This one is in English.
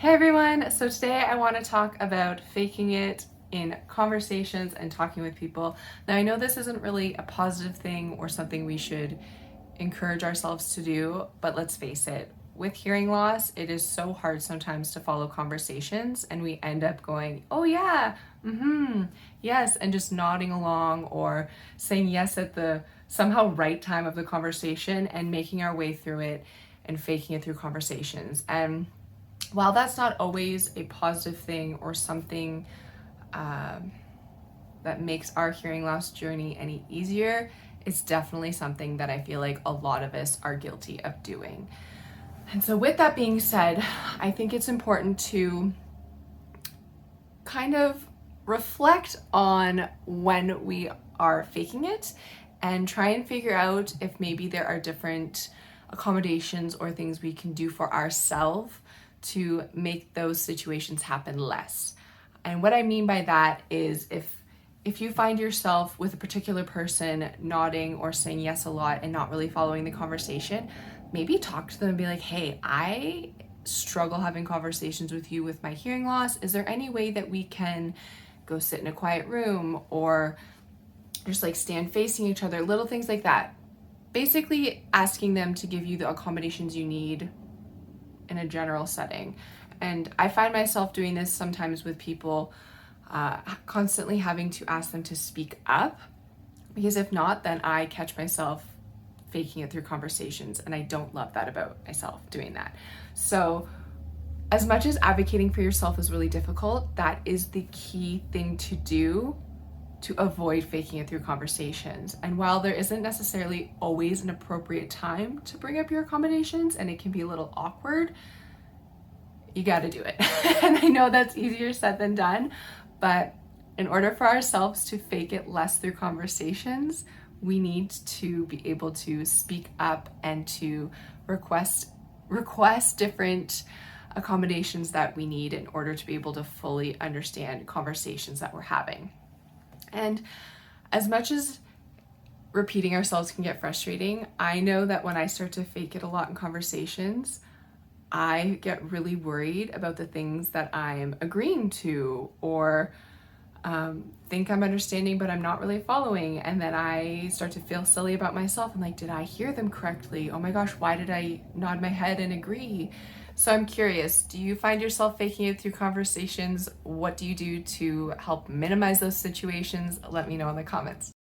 Hey everyone! So today I want to talk about faking it in conversations and talking with people. Now I know this isn't really a positive thing or something we should encourage ourselves to do, but let's face it, with hearing loss, it is so hard sometimes to follow conversations and we end up going, oh yeah, yes, and just nodding along or saying yes at the somehow right time of the conversation and making our way through it and faking it through conversations. And while that's not always a positive thing or something that makes our hearing loss journey any easier, it's definitely something that I feel like a lot of us are guilty of doing. And so, with that being said, I think it's important to kind of reflect on when we are faking it and try and figure out if maybe there are different accommodations or things we can do for ourselves to make those situations happen less. And what I mean by that is if you find yourself with a particular person nodding or saying yes a lot and not really following the conversation, maybe talk to them and be like, hey, I struggle having conversations with you with my hearing loss. Is there any way that we can go sit in a quiet room or just like stand facing each other? Little things like that. Basically asking them to give you the accommodations you need in a general setting. And I find myself doing this sometimes with people, constantly having to ask them to speak up, because if not, then I catch myself faking it through conversations, and I don't love that about myself doing that. So as much as advocating for yourself is really difficult, that is the key thing to do to avoid faking it through conversations. And while there isn't necessarily always an appropriate time to bring up your accommodations and it can be a little awkward, you got to do it. And I know that's easier said than done, but in order for ourselves to fake it less through conversations, we need to be able to speak up and to request different accommodations that we need in order to be able to fully understand conversations that we're having. And as much as repeating ourselves can get frustrating, I know that when I start to fake it a lot in conversations, I get really worried about the things that I'm agreeing to or think I'm understanding, but I'm not really following. And then I start to feel silly about myself. I'm like, did I hear them correctly? Oh my gosh, why did I nod my head and agree? So I'm curious, do you find yourself faking it through conversations? What do you do to help minimize those situations? Let me know in the comments.